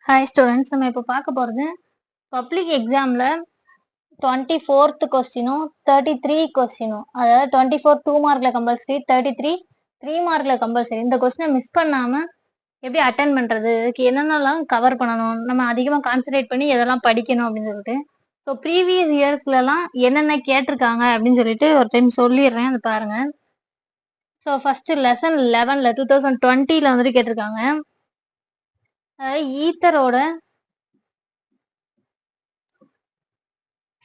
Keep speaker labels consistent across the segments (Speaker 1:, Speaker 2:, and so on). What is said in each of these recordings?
Speaker 1: Hi students, நம்ம இப்போ பார்க்க போகிறது பப்ளிக் எக்ஸாமில் 24th கொஸ்டினும் 33 கொஸ்டினும், அதாவது 24 2 மார்க்கில் கம்பல்சரி, 33 3 மார்க்கில் கம்பல்சரி. இந்த கொஸ்டினை மிஸ் பண்ணாமல் எப்படி அட்டன் பண்ணுறது, இதுக்கு என்னென்னலாம் கவர் பண்ணணும், நம்ம அதிகமாக கான்சன்ட்ரேட் பண்ணி எதெல்லாம் படிக்கணும் அப்படின்னு சொல்லிட்டு. ஸோ ப்ரீவியஸ் இயர்ஸ்லலாம் என்னென்ன கேட்டிருக்காங்க அப்படின்னு சொல்லிட்டு ஒரு டைம் சொல்லிடுறேன், அது பாருங்கள். ஸோ ஃபஸ்ட்டு லெசன் 11ல் 2020ல் வந்துட்டு கேட்டிருக்காங்க. அதாவது ஈத்தரோட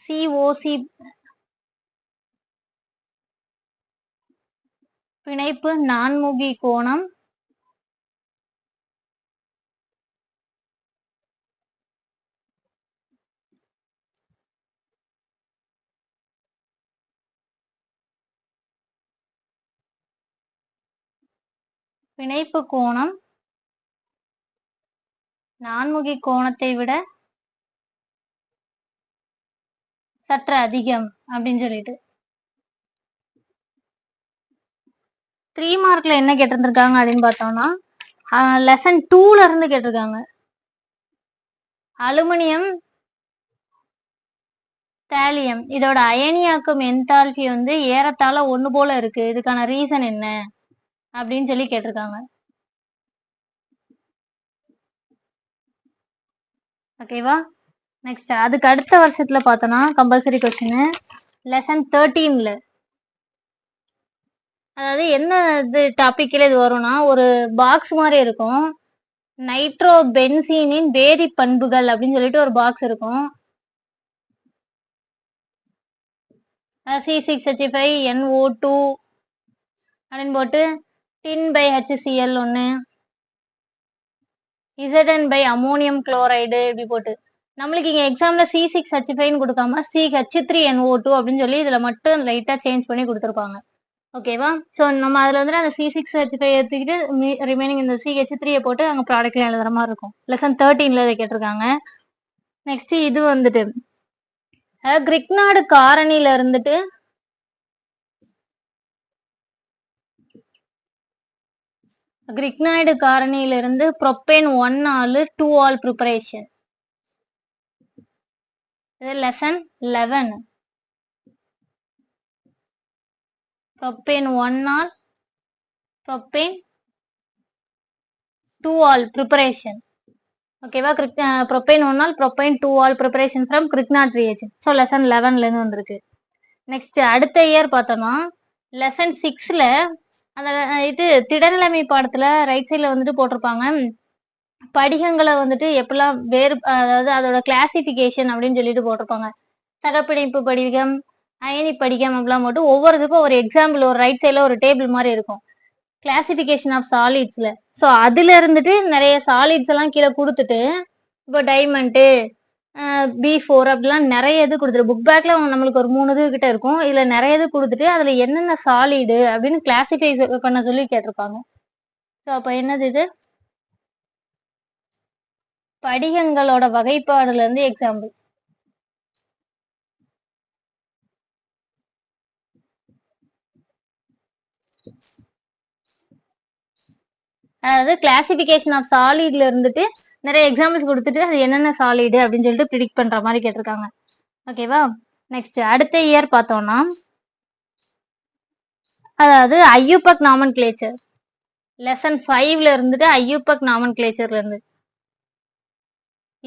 Speaker 1: COC பிணைப்பு நான்முகி கோணம் பிணைப்பு கோணம் நான்முகி கோணத்தை விட சற்று அதிகம் அப்படின்னு சொல்லிட்டு 3 மார்க்ல என்ன கேட்டிருந்திருக்காங்க அப்படின்னு பார்த்தோம்னா, லெசன் 2ல இருந்து கேட்டிருக்காங்க. அலுமினியம் தாலியம் இதோட அயனியாக்கும் என்தால்பி வந்து ஏறத்தாழ ஒண்ணு போல இருக்கு, இதுக்கான ரீசன் என்ன அப்படின்னு சொல்லி கேட்டிருக்காங்க. ஓகேவா? நெக்ஸ்ட் அதுக்கு அடுத்த வருஷத்துல பார்த்தோம்னா கம்பல்சரி கொஸ்டின் லெசன் 13ல, அதாவது என்ன இது டாபிக்ல இது வரும்னா, ஒரு பாக்ஸ் மாதிரி இருக்கும், நைட்ரோ பென்சீனின் வேதி பண்புகள் அப்படின்னு சொல்லிட்டு ஒரு பாக்ஸ் இருக்கும். C6H5NO2 அப்படின்னு போட்டு tin by HCl ஒன்று, Zn by அமோனியம் குளோரைடு இப்படி போட்டு, நம்மளுக்கு இங்க எக்ஸாம்ல C6H5 கொடுக்காம CH3NO2 அப்படின்னு சொல்லி இதுல மட்டும் லைட்டா சேஞ்ச் பண்ணி கொடுத்துருப்பாங்க. ஓகேவா? ஸோ நம்ம அதில் வந்துட்டு அந்த C6H5 எடுத்துக்கிட்டு ரிமைனிங் இந்த CH3 போட்டு அங்கே ப்ராடக்ட்ல எழுதுற மாதிரி இருக்கும். லெசன் 13ல இதை கேட்டிருக்காங்க. நெக்ஸ்ட் இது வந்துட்டு கிரிக்னாடு காரணியில இருந்துட்டு கிரிக்னாய்டு காரணியிலிருந்து ப்ரொப்பேன் 1 ஆல் 2 ஆல் ப்ரிப்பரேஷன். இது lesson 11. Propane 1 ol propane 2 ol preparation. ஓகேவா? Propane 1 ol propane 2 ol preparation from Grignard reaction. So lesson 11லேருந்து வந்திருக்கு. நெக்ஸ்ட் அடுத்த இயர் பார்த்தோம்னா லெசன் 6ல அந்த இது திடநிலைமை பாடத்துல ரைட் சைட்ல வந்துட்டு போட்டிருப்பாங்க, படிகங்களை வந்துட்டு எப்படிலாம் வேறு, அதாவது அதோட கிளாசிபிகேஷன் அப்படின்னு சொல்லிட்டு போட்டிருப்பாங்க. சகப்பிணைப்பு படிகம், அயனி படிகம் அப்படிலாம் போட்டு ஒவ்வொரு இதுக்கும் ஒரு எக்ஸாம்பிள் ஒரு ரைட் சைட்ல ஒரு டேபிள் மாதிரி இருக்கும், கிளாசிபிகேஷன் ஆஃப் சாலிட்ஸ்ல. ஸோ அதுல இருந்துட்டு நிறைய சாலிட்ஸ் எல்லாம் கீழே கொடுத்துட்டு, இப்போ டைமண்டு B4 அப்படிலாம் நிறைய இது கொடுத்துரு. புக் பேக்ல நம்மளுக்கு ஒரு 3 இது கிட்ட இருக்கும், இதுல நிறைய இது கொடுத்துட்டு அதுல என்னென்ன சாலிடு அப்படின்னு கிளாசிஃபை பண்ண சொல்லி கேட்டிருப்பாங்க. ஸோ அப்போ என்னது இது, படிகங்களோட வகைப்பாடுல இருந்து எக்ஸாம்பிள். அதாவது கிளாசிபிகேஷன் ஆஃப் சாலிட்ல இருந்துட்டு நிறைய எக்ஸாம்பிள்ஸ் கொடுத்துட்டு அது என்னென்ன சாலிடு அப்படின்னு சொல்லிட்டு ப்ரிடிக்ட் பண்ற மாதிரி கேட்டிருக்காங்க. ஓகேவா? நெக்ஸ்ட் அடுத்த இயர் பார்த்தோம்னா, அதாவது ஐயூபக் நாமன் கிளேச்சர் லெசன் 5ல இருந்துட்டு ஐயூபக் நாமன் கிளேச்சர்ல இருந்து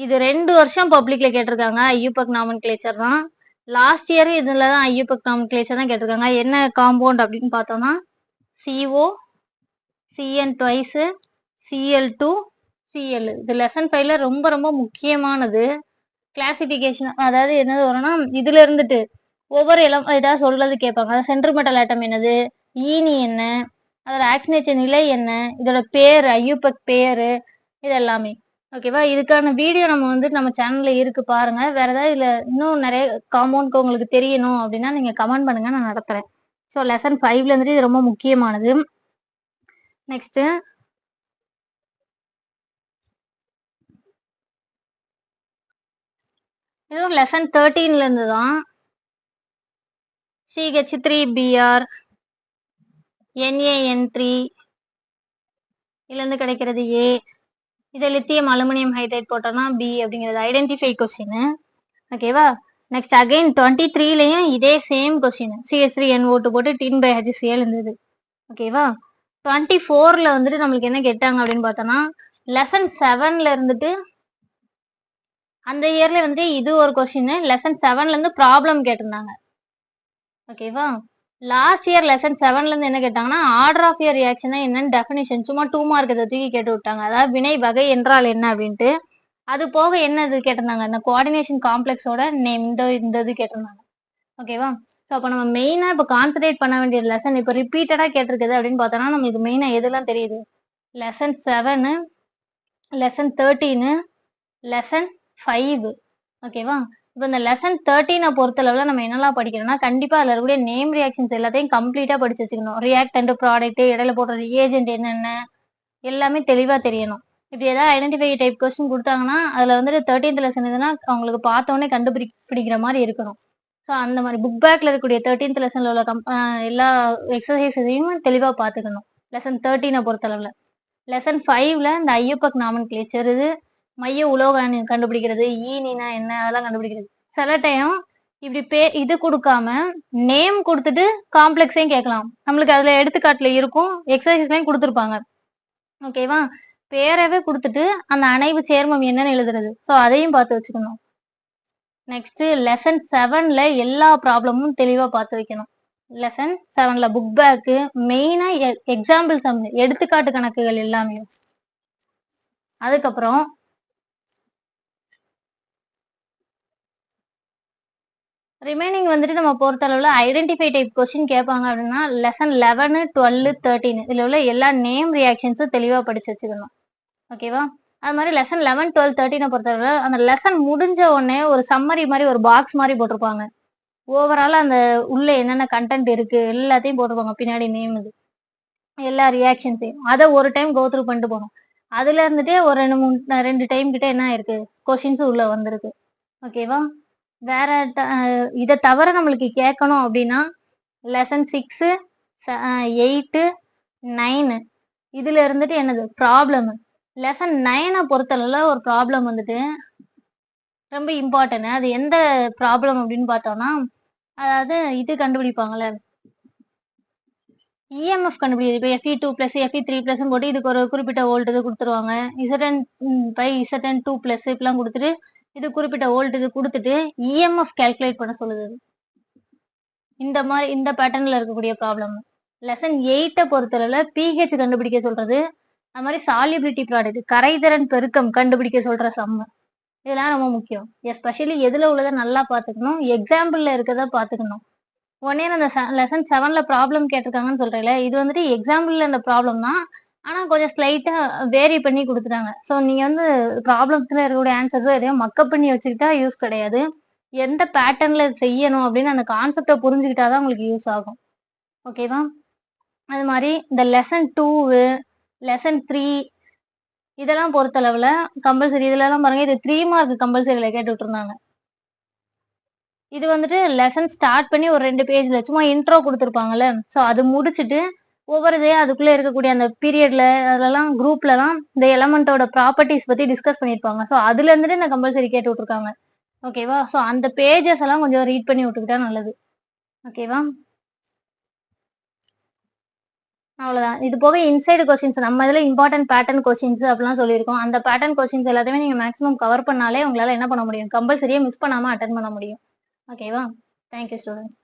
Speaker 1: இது 2 வருஷம் பப்ளிக்ல கேட்டிருக்காங்க. ஐயூபக் நாமன் கிளேச்சர் தான் லாஸ்ட் இயர், இதுல தான் ஐயூபக் நாமன் கிளேச்சர் தான் கேட்டிருக்காங்க. என்ன காம்பவுண்ட் அப்படின்னு பார்த்தோம்னா CO CN twice Cl2 Cl. இது லெசன் 5ல ரொம்ப ரொம்ப முக்கியமானது. கிளாசிபிகேஷன் அதாவது என்னது வரும்னா, இதுல இருந்துட்டு ஒவ்வொரு ஏதாவது சொல்றது கேட்பாங்க. அதாவது சென்ட்ரிமெட்டல் ஆட்டம் என்னது, ஈனி என்ன, அதோட ஆக்சிஜனேஷன் நிலை என்ன, இதோட பேரு ஐயூபக் பேரு, இது எல்லாமே. ஓகேவா? இதுக்கான வீடியோ நம்ம வந்து நம்ம சேனல்ல இருக்கு, பாருங்க. வேற ஏதாவது இதுல இன்னும் நிறைய காம்பவுண்ட் உங்களுக்கு தெரியணும் அப்படின்னா நீங்க கமெண்ட் பண்ணுங்க, நான் நடத்துறேன். ஸோ லெசன் 5ல இருந்துட்டு இது ரொம்ப முக்கியமானது. நெக்ஸ்ட் இதுவும் லெசன் 13ல இருந்து தான். CH3Br NaN3 இதுல இருந்து கிடைக்கிறது A, இதை லித்தியம் அலுமினியம் ஹைட்ரைட் போட்டோம்னா பி அப்படிங்கிறது ஐடென்டிஃபை கொஸ்டின். ஓகேவா. நெக்ஸ்ட் அகைன் 23லயும் இதே சேம் கொஸ்டின் CH3NO2 போட்டு டின் பை HCl இருந்தது. ஓகேவா. 24ல வந்துட்டு நம்மளுக்கு என்ன கேட்டாங்க அப்படின்னு பார்த்தோம்னா லெசன் 7ல இருந்துட்டு அந்த இயர்ல வந்து இது ஒரு கொஸ்டின் லெசன் 7ல இருந்து ப்ராப்ளம் கேட்டிருந்தாங்க. ஓகேவா. லாஸ்ட் இயர் லெசன் 7ல இருந்து என்ன கேட்டாங்கன்னா ஆர்டர் ஆஃப் இயர் ரியாக்ஷன் என்னன்னு டெஃபினிஷன் சும்மா 2 மார்க் இதை தூக்கி கேட்டு விட்டாங்க. அதாவது வினை வகை என்றால் என்ன அப்படின்ட்டு. அது போக என்ன இது கேட்டிருந்தாங்க இந்த கோஆர்டினேஷன் காம்ப்ளெக்ஸோட நேம் இந்த இது கேட்டிருந்தாங்க. ஓகேவா. ஸோ அப்போ நம்ம மெயினா இப்போ கான்சன்ட்ரேட் பண்ண வேண்டிய லெசன் இப்போ ரிப்பீட்டடா கேட்டிருக்குது அப்படின்னு பார்த்தோம்னா நம்மளுக்கு மெயினா எதெல்லாம் தெரியுது லெசன் 7, லெசன் 13, லெசன் 5. ஓகேவா. இப்போ இந்த லெசன் 13 பொறுத்தளவுல நம்ம என்னெல்லாம் படிக்கணும்னா கண்டிப்பா அதுல இருக்கக்கூடிய நேம் ரியாக்ஷன்ஸ் எல்லாத்தையும் கம்ப்ளீட்டா படிச்சு வச்சுக்கணும். ரியாக்டன்ட் ப்ராடக்ட் இடையில போடுற ரிஏஜென்ட் என்னென்ன எல்லாமே தெளிவா தெரியணும். இப்படி ஏதாவது ஐடென்டிஃபை டைப் கொஸ்டின் கொடுத்தாங்கன்னா அதுல வந்துட்டு 13th லெசன் எதுனா அவங்களுக்கு பார்த்தோன்னே கண்டுபிடிக்கிற மாதிரி இருக்கணும். ஸோ அந்த மாதிரி புக் பேக்ல இருக்கக்கூடிய 13th லெசன்ல உள்ள எல்லா எக்ஸசைஸையும் தெளிவா பார்த்துக்கணும். லெசன் 13 பொறுத்தளவுல. லெசன் 5ல இந்த ஐயூப்பக் நாமன் கிளேச்சர் இது மைய உலோக கண்டுபிடிக்கிறது ஈனா என்ன அதெல்லாம் கண்டுபிடிக்கிறது. சில டைம் இப்படி இது கொடுக்காம நேம் கொடுத்துட்டு காம்ப்ளெக்ஸையும் கேட்கலாம். நம்மளுக்கு அதுல எடுத்துக்காட்டுல இருக்கும் எக்ஸசைஸ்லயும் கொடுத்துருப்பாங்க. ஓகேவா. பேரவே கொடுத்துட்டு அந்த அணைவு சேர்மம் என்னன்னு எழுதுறது. ஸோ அதையும் பார்த்து வச்சுக்கணும். நெக்ஸ்ட் லெசன் 7ல எல்லா ப்ராப்ளமும் தெளிவா பார்த்து வைக்கணும். லெசன் 7ல புக் பேக்கு மெயினா எக்ஸாம்பிள் சம் எடுத்துக்காட்டு கணக்குகள் எல்லாமே. அதுக்கப்புறம் ரிமைனிங் வந்துட்டு நம்ம பொறுத்தளவுல ஐடென்டிஃபை டைப் கொஸ்டின் கேட்பாங்க அப்படின்னா லெசன் 11, 12, 13 இதுல உள்ள எல்லா நேம் ரியாக்ஷன்ஸும் தெளிவா படிச்சு வச்சுக்கணும். ஓகேவா. அது மாதிரி லெசன் 11, 12, 13 பொறுத்தளவுல அந்த லெசன் முடிஞ்ச உடனே ஒரு சம்மரி மாதிரி ஒரு பாக்ஸ் மாதிரி போட்டிருப்பாங்க. ஓவரால் அந்த உள்ள என்னென்ன கண்டென்ட் இருக்கு எல்லாத்தையும் போட்டிருப்பாங்க. பின்னாடி நேம் இது எல்லா ரியாக்ஷன்ஸையும் அதை ஒரு டைம் கோத்ரூ பண்ணிட்டு போகணும். அதுல இருந்துட்டே ஒரு 2 டைம் கிட்ட என்ன இருக்கு கொஸ்டின்ஸ் உள்ள வந்திருக்கு. ஓகேவா. வேற இதை தவிர நம்மளுக்கு கேட்கணும் அப்படின்னா லெசன் 6, 8, 9 இதுல இருந்துட்டு என்னது ப்ராப்ளம். லெசன் 9 பொறுத்தளவுல ஒரு ப்ராப்ளம் வந்துட்டு ரொம்ப இம்பார்ட்டன்ட். அது எந்த ப்ராப்ளம் அப்படின்னு பார்த்தோம்னா அதாவது இது கண்டுபிடிப்பாங்கல்ல இஎம்எஃப் கண்டுபிடிக்கிறது. இப்போ Fe2+, Fe3+ போட்டு இதுக்கு ஒரு குறிப்பிட்ட வோல்ட் இது கொடுத்துருவாங்க. Zn/Zn2+ இப்பெல்லாம் கொடுத்துட்டு இது குறிப்பிட்ட வோல்ட் இது கொடுத்துட்டு இஎம்எஃப் கால்குலேட் பண்ண சொல்லுது. இந்த மாதிரி இந்த பேட்டர்ன்ல இருக்கக்கூடிய ப்ராப்ளம். லெசன் 8 பொறுத்தளவுல பிஹெச் கண்டுபிடிக்க சொல்றது. அது மாதிரி சால்யூபிலிட்டி ப்ராடக்ட் கரைதிறன் பெருக்கம் கண்டுபிடிக்க சொல்ற சம். இதெல்லாம் ரொம்ப முக்கியம். எஸ்பெஷலி எதுல உள்ளதை நல்லா பார்த்துக்கணும். எக்ஸாம்பிள்ல இருக்கிறத பார்த்துக்கணும். உடனே அந்த லெசன் 7ல ப்ராப்ளம் கேட்டிருக்காங்கன்னு சொல்றேன்ல இது வந்துட்டு எக்ஸாம்பிள்ல இந்த ப்ராப்ளம் தான். ஆனா கொஞ்சம் ஸ்லைட்டா வேரி பண்ணி கொடுத்துட்டாங்க. ஸோ நீங்க வந்து ப்ராப்ளம்ஸ்ல இருக்கக்கூடிய ஆன்சர்ஸ் எதையும் மக்கப் பண்ணி வச்சுக்கிட்டா யூஸ் கிடையாது. எந்த பேட்டர்ன்ல செய்யணும் அப்படின்னு அந்த கான்செப்டை புரிஞ்சுக்கிட்டாதான் உங்களுக்கு யூஸ் ஆகும். ஓகேவா. அது மாதிரி இந்த லெசன் 2, லெசன் 3 இதெல்லாம் பொறுத்தளவுல கம்பல்சரி இதுல எல்லாம் பாருங்க இது 3 மார்க் கம்பல்சரியில கேட்டு விட்டுருந்தாங்க. இது வந்துட்டு லெசன் ஸ்டார்ட் பண்ணி ஒரு 2 பேஜ்ல சும்மா இன்ட்ரோ கொடுத்துருப்பாங்கல்ல. ஸோ அது முடிச்சுட்டு ஒவ்வொரு இதே அதுக்குள்ள இருக்கக்கூடிய அந்த பீரியட்ல அதெல்லாம் குரூப்லலாம் இந்த எலமெண்டோட ப்ராப்பர்ட்டிஸ் பத்தி டிஸ்கஸ் பண்ணியிருப்பாங்க. ஸோ அதுல இருந்துட்டு இந்த கம்பல்சரி கேட்டு விட்டுருக்காங்க. ஓகேவா. ஸோ அந்த பேஜஸ் எல்லாம் கொஞ்சம் ரீட் பண்ணி விட்டுக்கிட்டா நல்லது. ஓகேவா. அவ்வளவுதான். இது போக இன்சைடு கொஸ்டின்ஸ் நம்ம இதுல இம்பார்ட்டன்ட் பேட்டர்ன் கொஸ்டின்ஸ் அப்படிலாம் சொல்லியிருக்கோம். அந்த பேட்டர்ன் கொஸ்டின்ஸ் எல்லாத்தையுமே நீங்க மேக்ஸிமம் கவர் பண்ணாலே உங்களால என்ன பண்ண முடியும் கம்பல்சரியா மிஸ் பண்ணாம அட்டன் பண்ண முடியும். ஓகேவா. Thank you students.